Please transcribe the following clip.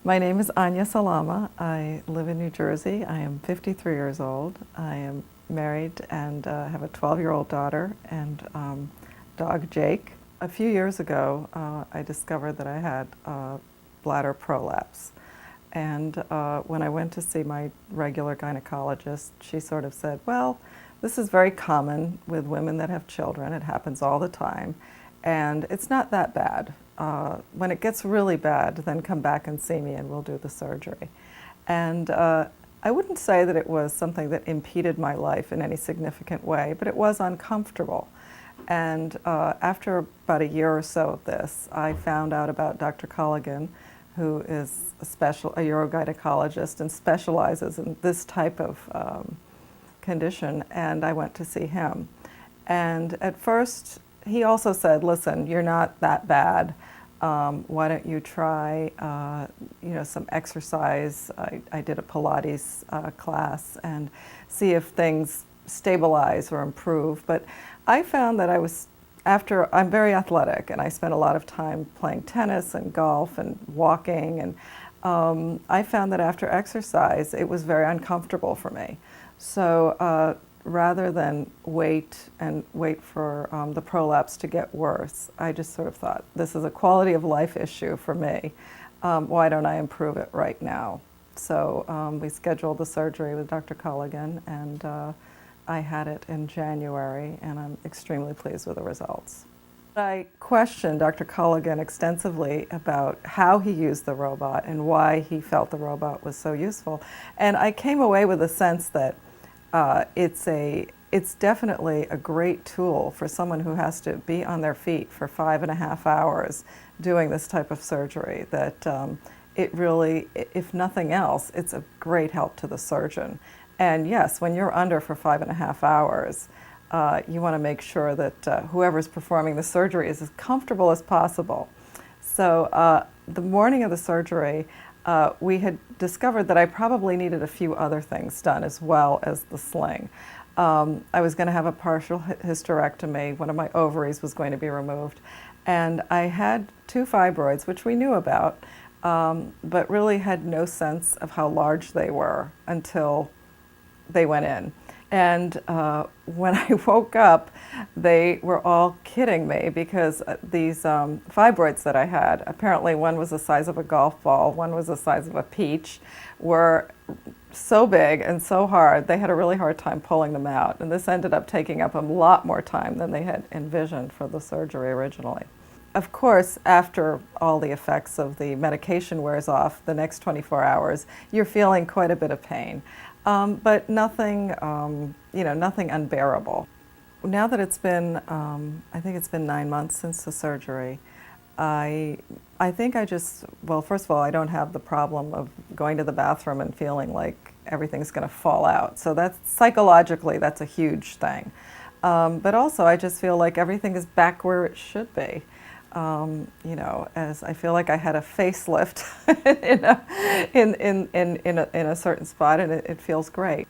My name is Anya Salama. I live in New Jersey. I am 53 years old. I am married and have a 12-year-old daughter and dog Jake. A few years ago, I discovered that I had bladder prolapse. And when I went to see my regular gynecologist, she sort of said, well, this is very common with women that have children. It happens all the time. And it's not that bad. When it gets really bad, then come back and see me and we'll do the surgery. And I wouldn't say that it was something that impeded my life in any significant way, but it was uncomfortable. And after about a year or so of this, I found out about Dr. Culligan, who is a uro-gynecologist and specializes in this type of condition, and I went to see him. And at first, he also said, listen, you're not that bad. Why don't you try some exercise? I did a Pilates class and see if things stabilize or improve. But I found that I'm very athletic and I spent a lot of time playing tennis and golf and walking, and I found that after exercise it was very uncomfortable for me. So rather than wait for the prolapse to get worse, I just sort of thought, this is a quality of life issue for me. Why don't I improve it right now? So we scheduled the surgery with Dr. Culligan, and I had it in January, and I'm extremely pleased with the results. I questioned Dr. Culligan extensively about how he used the robot and why he felt the robot was so useful. And I came away with a sense that it's definitely a great tool for someone who has to be on their feet for 5.5 hours doing this type of surgery, that it really, if nothing else, it's a great help to the surgeon. And yes, when you're under for 5.5 hours, you want to make sure that whoever's performing the surgery is as comfortable as possible. So the morning of the surgery, we had discovered that I probably needed a few other things done as well as the sling. I was going to have a partial hysterectomy. One of my ovaries was going to be removed. And I had 2 fibroids, which we knew about, but really had no sense of how large they were until they went in. And when I woke up, they were all kidding me, because these fibroids that I had, apparently one was the size of a golf ball, one was the size of a peach, were so big and so hard, they had a really hard time pulling them out. And this ended up taking up a lot more time than they had envisioned for the surgery originally. Of course, after all the effects of the medication wears off, the next 24 hours, you're feeling quite a bit of pain. But nothing, nothing unbearable. Now that it's been, I think it's been 9 months since the surgery, I think well, first of all, I don't have the problem of going to the bathroom and feeling like everything's going to fall out. So that's, psychologically, that's a huge thing. But also, I just feel like everything is back where it should be. As I feel like I had a facelift in a certain spot, and it feels great.